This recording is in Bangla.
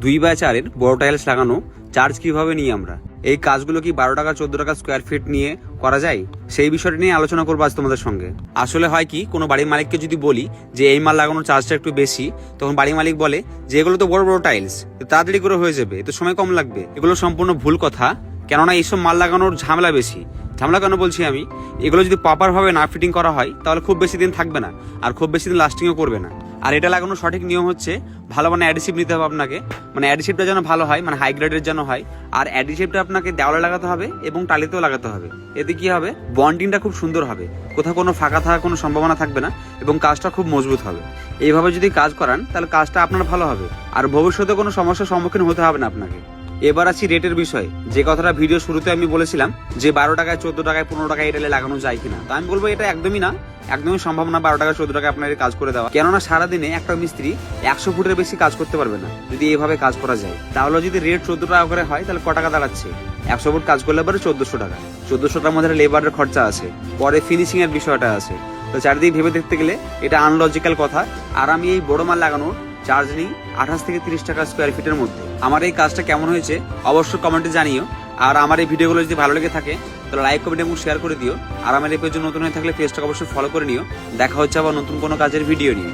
2/4 বড় টাইলস লাগানো চার্জ কিভাবে নিই আমরা, এই কাজগুলো কি 12 টাকা 14 টাকা স্কোয়ার ফিট নিয়ে করা যায়, সেই বিষয়টা নিয়ে আলোচনা করবো আজ তোমাদের সঙ্গে। আসলে হয় কি, কোনো বাড়ির মালিককে যদি বলি যে এই মাল লাগানোর চার্জটা একটু বেশি, তখন বাড়ির মালিক বলে যে এগুলো তো বড় বড় টাইলস, তাড়াতাড়ি করে হয়ে যাবে, তো সময় কম লাগবে। এগুলো সম্পূর্ণ ভুল কথা, কেননা এইসব মাল লাগানোর ঝামেলা বেশি। ঝামেলা কেন বলছি আমি, এগুলো যদি প্রপার ভাবে না ফিটিং করা হয় তাহলে খুব বেশি দিন থাকবে না, আর খুব বেশি দিন লাস্টিংও করবে না। আর এটা লাগানোর সঠিক নিয়ম হচ্ছে ভালো অ্যাডিসিভ নিতে হবে আপনাকে, অ্যাডিসিভটা যেন ভালো হয়, হাই গ্রেডের যেন হয়। আর অ্যাডিসিভটা আপনাকে দেওয়ালে লাগাতে হবে এবং টালিতেও লাগাতে হবে। এতে কি হবে, বন্ডিংটা খুব সুন্দর হবে, কোথাও কোনো ফাঁকা থাকার কোনো সম্ভাবনা থাকবে না এবং কাজটা খুব মজবুত হবে। এইভাবে যদি কাজ করান তাহলে কাজটা আপনার ভালো হবে, আর ভবিষ্যতে কোনো সমস্যার সম্মুখীন হতে হবে না আপনাকে। এবার আছি রেটের বিষয়ে, যে কথাটা ভিডিও শুরুতে আমি বলেছিলাম যে 12 টাকায় 14 টাকায় 15 টাকায় এটা লাগানো যায় কিনা, তো আমি বলবো এটা একদমই না, একদমই সম্ভব না 12 টাকা 14 টাকায় আপনার কাজ করে দেওয়া। কেননা সারাদিনে একটা মিস্ত্রি 100 ফুটের বেশি কাজ করতে পারবে না যদি এইভাবে কাজ করা যায়। তাহলে যদি রেট 14 টাকা করে হয় তাহলে ক টাকা দাঁড়াচ্ছে, 100 ফুট কাজ করলে পরে 1400 টাকা। 1400 টাকার মধ্যে লেবারের খরচা আছে, পরে ফিনিশিং এর বিষয়টা আছে। তো চারিদিকে ভেবে দেখতে গেলে এটা আনলজিক্যাল কথা। আর আমি এই বড় মাল লাগানোর চার্জ নিই 28 থেকে 30 টাকা স্কোয়ার ফিটের মধ্যে। আমার এই কাজটা কেমন হয়েছে অবশ্যই কমেন্টে জানিও। আর আমার এই ভিডিওগুলো যদি ভালো লেগে থাকে তাহলে লাইক, কমেন্ট এবং শেয়ার করে দিও। আর আমার এই পেজে নতুন হয়ে থাকলে পেজটাকে অবশ্যই ফলো করে নিও। দেখা হচ্ছে আবার নতুন কোনো কাজের ভিডিও নিয়ে।